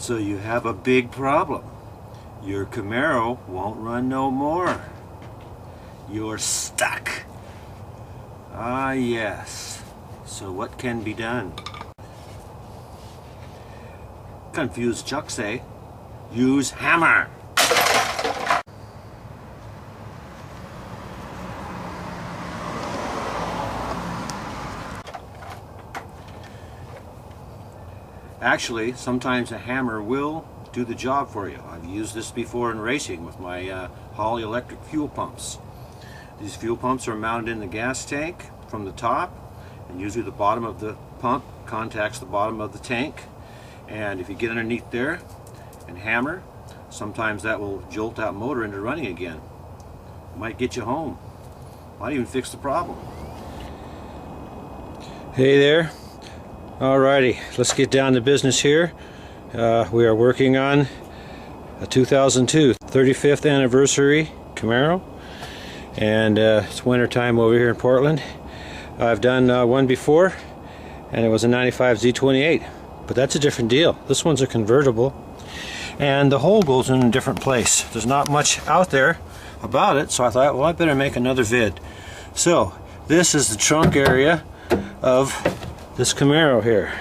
So you have a big problem. Your Camaro won't run no more. You're stuck. Ah, yes. So what can be done? Confused Chuck say, use hammer. Actually, sometimes a hammer will do the job for you. I've used this before in racing with my Holley electric fuel pumps. These fuel pumps are mounted in the gas tank from the top, and usually the bottom of the pump contacts the bottom of the tank. And if you get underneath there and hammer, sometimes that will jolt that motor into running again. Might get you home. Might even fix the problem. Hey there. Alrighty, let's get down to business here. We are working on a 2002 35th anniversary Camaro, and it's winter time over here in Portland. I've done one before, and it was a 95 Z28, but that's a different deal. This one's a convertible, and the hole goes in a different place. There's not much out there about it, so I thought, well, I better make another vid. So this is the trunk area of this Camaro here.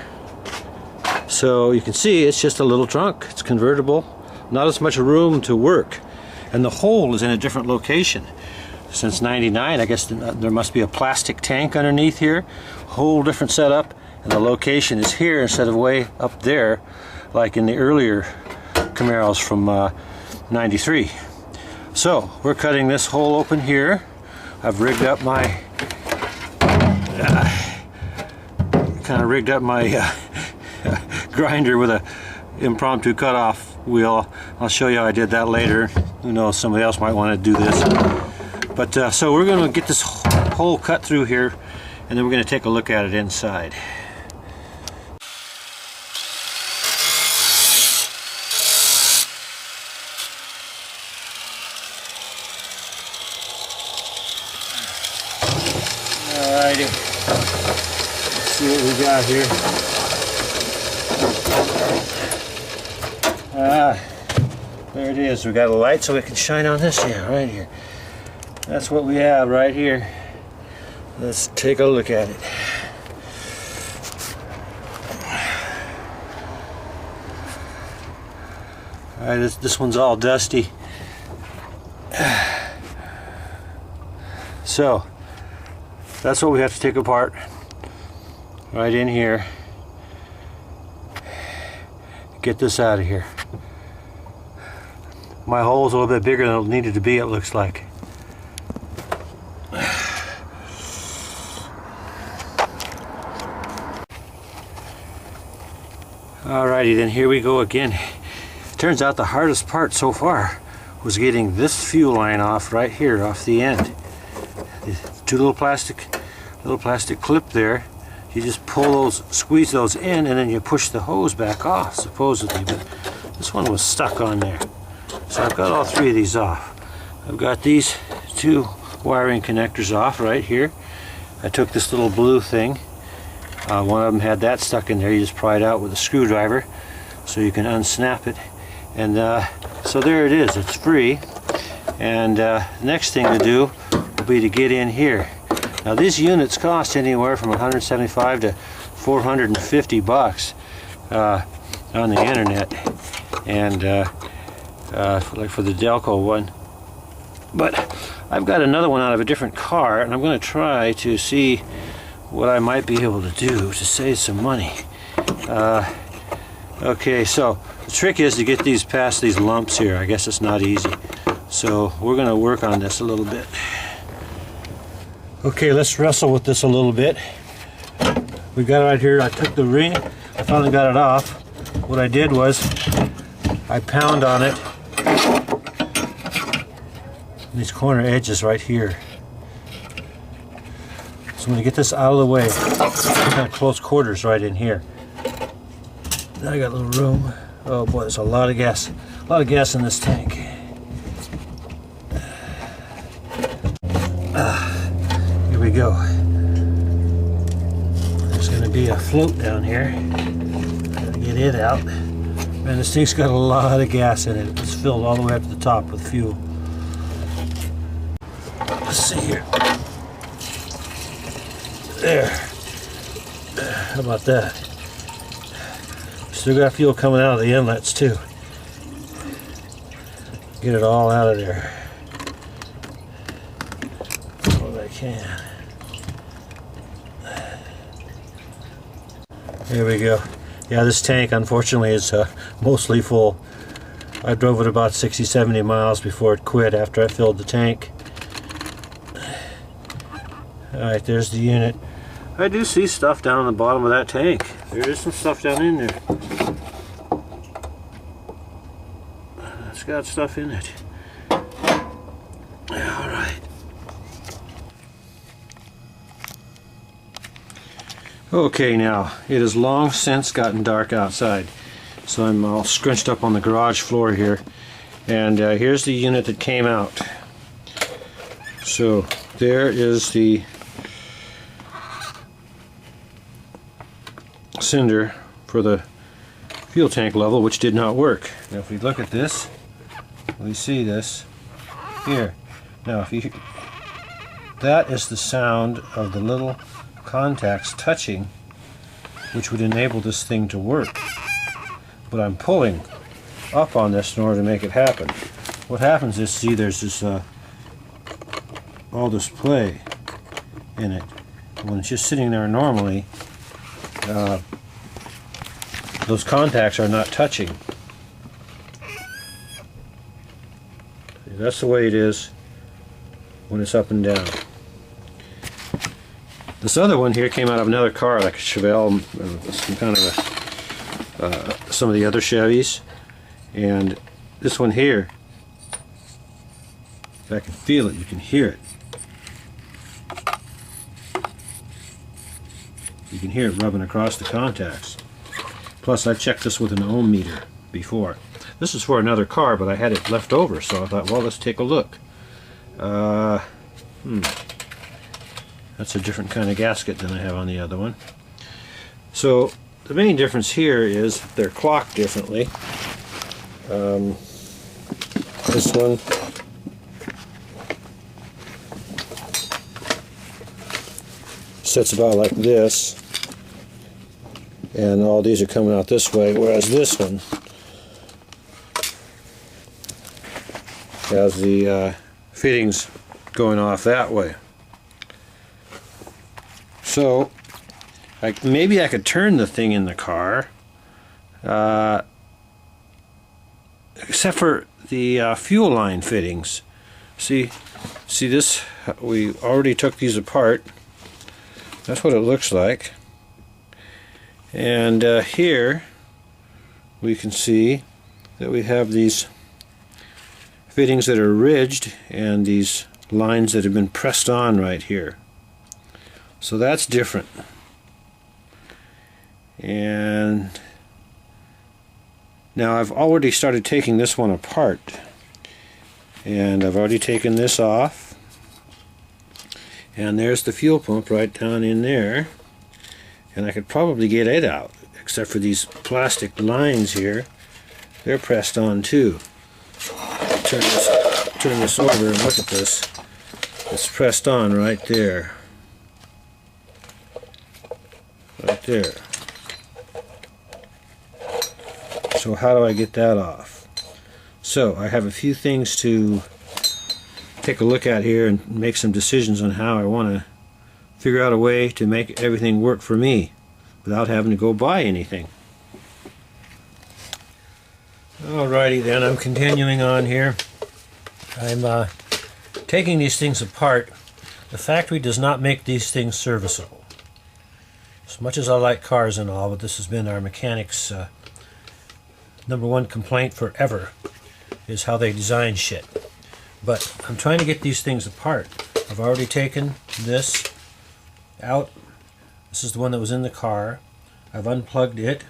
So you can see it's just a little trunk. It's convertible, not as much room to work, and the hole is in a different location. Since '99, I guess there must be a plastic tank underneath here. Whole different setup, and the location is here instead of way up there like in the earlier Camaros from '93. So we're cutting this hole open here. I've rigged up my grinder with a impromptu cutoff wheel. I'll show you how I did that later. Who knows, somebody else might want to do this. But so we're going to get this hole cut through here, and then we're going to take a look at it inside. Alrighty, let's see what we got here. There it is. We got a light so we can shine on this. Yeah, right here. That's what we have right here. Let's take a look at it. Alright, this one's all dusty. So that's what we have to take apart right in here. Get this out of here. My hole's a little bit bigger than it needed to be, it looks like. Alrighty, then here we go again. Turns out the hardest part so far was getting this fuel line off right here, off the end. The two little plastic clip there. You just pull those, squeeze those in, and then you push the hose back off, supposedly. But this one was stuck on there. So I've got all three of these off. I've got these two wiring connectors off right here. I took this little blue thing. One of them had that stuck in there. You just pry it out with a screwdriver so you can unsnap it. And so there it is. It's free. And the next thing to do will be to get in here. Now these units cost anywhere from $175 to $450 on the internet, and like for the Delco one. But I've got another one out of a different car, and I'm going to try to see what I might be able to do to save some money. Okay, so the trick is to get these past these lumps here. I guess it's not easy. So we're going to work on this a little bit. Okay, let's wrestle with this a little bit. We got it right here. I took the ring. I finally got it off. What I did was I pound on it. These corner edges right here. So I'm going to get this out of the way. Kind of close quarters right in here. Now I got a little room. Oh boy, there's a lot of gas. A lot of gas in this tank. Here we go. There's going to be a float down here. Gotta get it out. Man, this thing's got a lot of gas in it. It's filled all the way up to the top with fuel. Let's see here. There. How about that? Still got fuel coming out of the inlets too. Get it all out of there. All I can. There we go. Yeah, this tank unfortunately is mostly full. I drove it about 60-70 miles before it quit after I filled the tank. Alright, there's the unit. I do see stuff down on the bottom of that tank. There is some stuff down in there. It's got stuff in it. Alright. Okay, now, it has long since gotten dark outside. So I'm all scrunched up on the garage floor here. And here's the unit that came out. So there is the cinder for the fuel tank level, which did not work. Now if we look at this, we see this here. Now if you, that is the sound of the little contacts touching, which would enable this thing to work. But I'm pulling up on this in order to make it happen. What happens is, see, there's this all this play in it. When it's just sitting there normally, those contacts are not touching. That's the way it is when it's up and down. This other one here came out of another car, like a Chevelle, some kind of some of the other Chevys, and this one here, if I can feel it, you can hear it. You can hear it rubbing across the contacts. Plus, I checked this with an ohm meter before. This is for another car, but I had it left over, so I thought, well, let's take a look. That's a different kind of gasket than I have on the other one. So the main difference here is they're clocked differently. This one sits about like this, and all these are coming out this way, whereas this one has the fittings going off that way. So maybe I could turn the thing in the car, except for the fuel line fittings. See this? We already took these apart. That's what it looks like. And here we can see that we have these fittings that are ridged and these lines that have been pressed on right here. So that's different. And now I've already started taking this one apart, and I've already taken this off, and there's the fuel pump right down in there, and I could probably get it out, except for these plastic lines here. They're pressed on too. Turn this over and look at this. It's pressed on right there. Right there. So how do I get that off? So I have a few things to take a look at here and make some decisions on how I want to figure out a way to make everything work for me without having to go buy anything. Alrighty then, I'm continuing on here. I'm taking these things apart. The factory does not make these things serviceable. As much as I like cars and all, but this has been our mechanics' #1 complaint forever, is how they design shit. But I'm trying to get these things apart. I've already taken this out. This is the one that was in the car. I've unplugged it.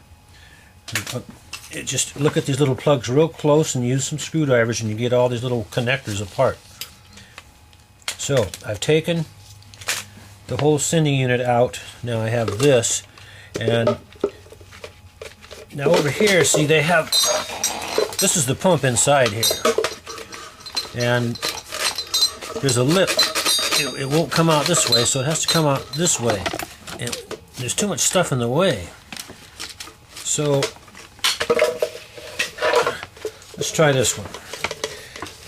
Just look at these little plugs real close and use some screwdrivers and you get all these little connectors apart. So I've taken the whole sending unit out. Now I have this, and Now over here, see, they have, this is the pump inside here. And there's a lip. It won't come out this way, so it has to come out this way. And there's too much stuff in the way. So, let's try this one.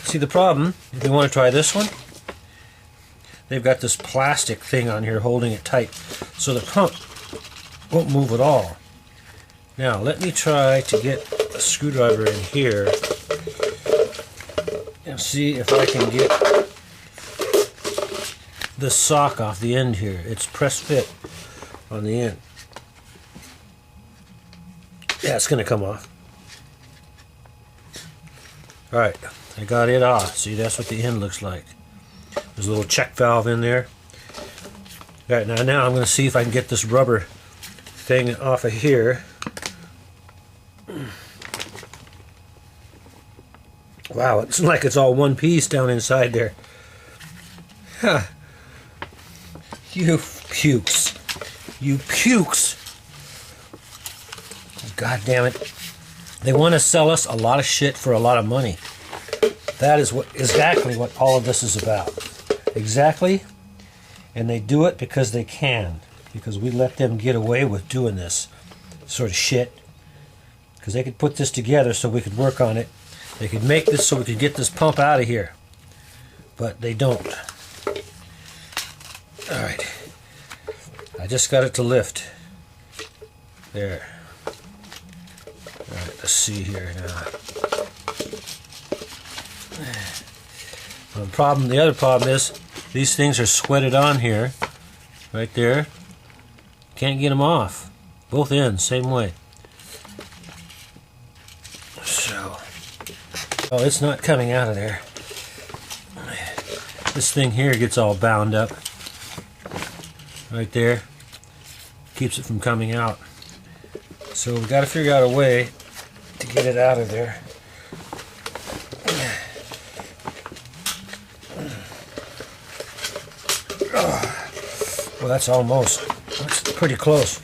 See the problem, if you want to try this one, they've got this plastic thing on here holding it tight. So the pump won't move at all. Now, let me try to get a screwdriver in here and see if I can get the sock off the end here. It's press fit on the end. Yeah, it's going to come off. Alright, I got it off. See, that's what the end looks like. There's a little check valve in there. Alright, now I'm going to see if I can get this rubber thing off of here. Wow, it's like it's all one piece down inside there. Huh. You pukes. You pukes. God damn it. They want to sell us a lot of shit for a lot of money. That is exactly what all of this is about. Exactly. And they do it because they can. Because we let them get away with doing this sort of shit. Because they could put this together so we could work on it. They could make this so we could get this pump out of here. But they don't. Alright. I just got it to lift. There. Alright, let's see here now. The other problem is these things are sweated on here. Right there. Can't get them off. Both ends, same way. So. Oh, it's not coming out of there. This thing here gets all bound up. Right there. Keeps it from coming out. So we've got to figure out a way to get it out of there. Well, that's pretty close.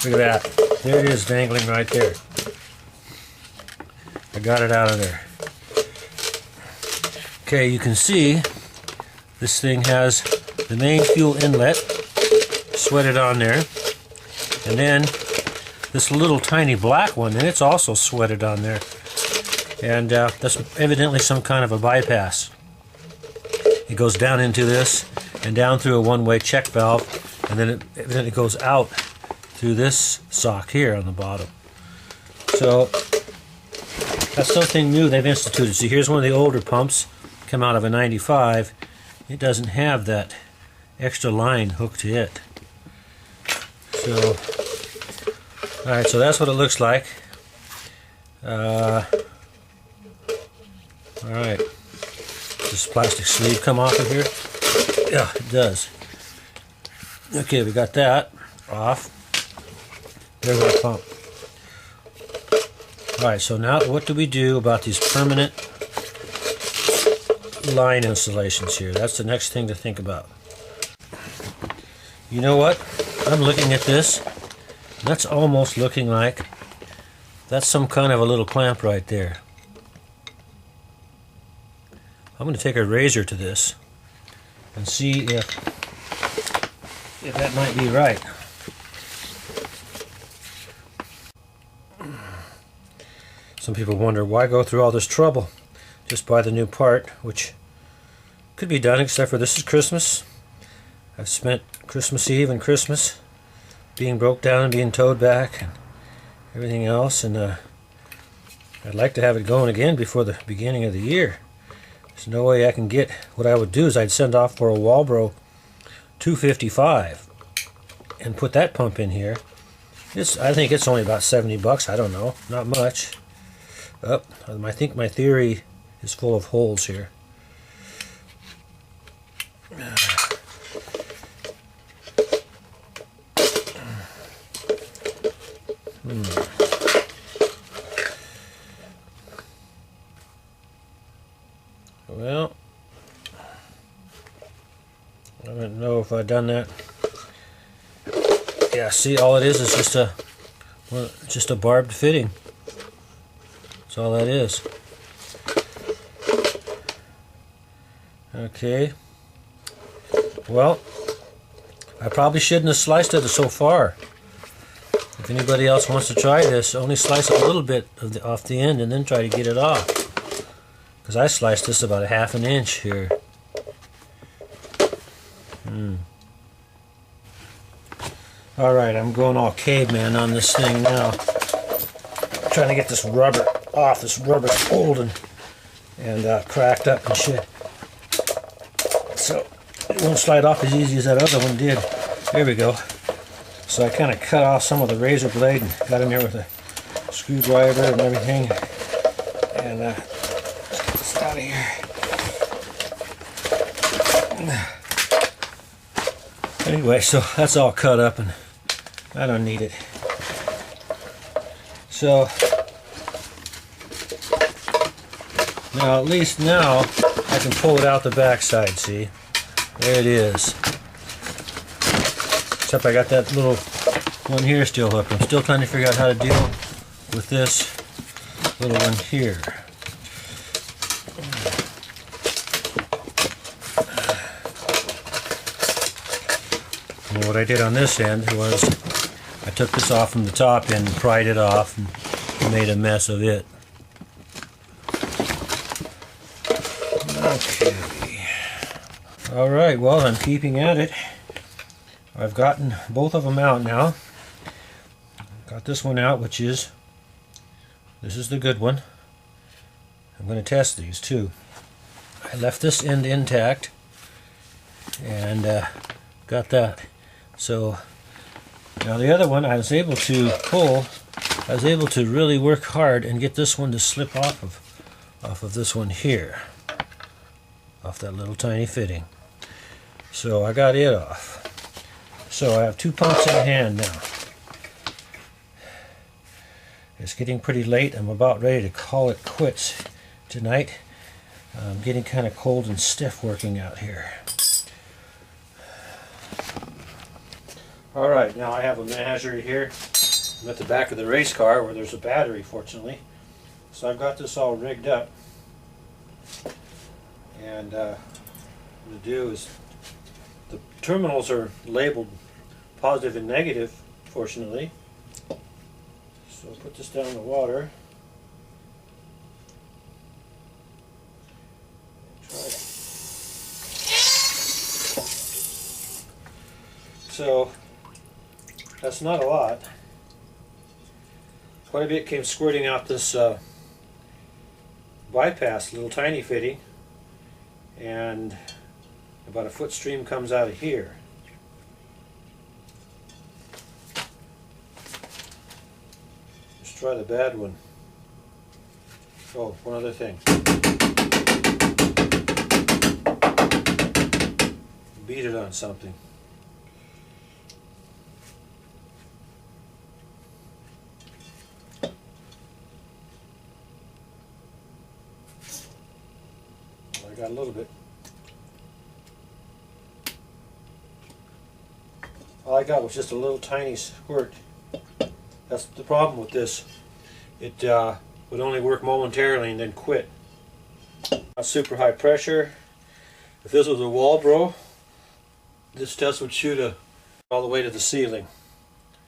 Look at that. There it is, dangling right there. I got it out of there. Okay, you can see this thing has the main fuel inlet sweated on there. And then this little tiny black one, and it's also sweated on there. And that's evidently some kind of a bypass. It goes down into this and down through a one-way check valve, and then it evidently goes out through this sock here on the bottom. So that's something new they've instituted. See, here's one of the older pumps, come out of a 95. It doesn't have that extra line hooked to it. So, alright, so that's what it looks like. Alright, does this plastic sleeve come off of here? Yeah, it does. Okay, we got that off. There's our pump. Alright, so now what do we do about these permanent line installations here? That's the next thing to think about. You know what? I'm looking at this. That's almost looking like that's some kind of a little clamp right there. I'm going to take a razor to this and see if that might be right. Some people wonder, why go through all this trouble? Just buy the new part, which could be done, except for this is Christmas. I've spent Christmas Eve and Christmas being broke down and being towed back and everything else, and I'd like to have it going again before the beginning of the year. There's no way I can get. What I would do is I'd send off for a Walbro 255 and put that pump in here. I think it's only about 70 bucks. I don't know, not much. I think my theory is full of holes here. Well, if I've done that. Yeah, see, all it is just a, well, just a barbed fitting. That's all that is. Okay. Well, I probably shouldn't have sliced it so far. If anybody else wants to try this, only slice a little bit of off the end and then try to get it off. Because I sliced this about a ½ an inch here. Alright, I'm going all caveman on this thing now. I'm trying to get this rubber off. This rubber's old and cracked up and shit. So it won't slide off as easy as that other one did. There we go. So I kind of cut off some of the razor blade and got in there with a screwdriver and everything. And let's get this out of here. Anyway, so that's all cut up and I don't need it. So now, at least now I can pull it out the backside, see? There it is. Except I got that little one here still hooked. I'm still trying to figure out how to deal with this little one here. And what I did on this end was I took this off from the top end and pried it off and made a mess of it. Okay. Alright, well, I'm keeping at it. I've gotten both of them out now. Got this one out, which is, this is the good one. I'm going to test these too. I left this end intact and got that. So now the other one I was able to pull, I was able to really work hard and get this one to slip off of this one here. Off that little tiny fitting. So I got it off. So I have 2 pumps in hand now. It's getting pretty late. I'm about ready to call it quits tonight. I'm getting kind of cold and stiff working out here. Alright, now I have a menagerie here. I'm at the back of the race car where there's a battery, fortunately. So I've got this all rigged up. And what I'm going to do is, the terminals are labeled positive and negative, fortunately. So I'll put this down in the water. Try it. So that's not a lot. Quite a bit came squirting out this bypass, little tiny fitting, and about a foot stream comes out of here. Let's try the bad one. Oh, one other thing. Beat it on something. I got a little bit. All I got was just a little tiny squirt. That's the problem with this. It would only work momentarily and then quit. Not super high pressure. If this was a Walbro, this test would shoot all the way to the ceiling.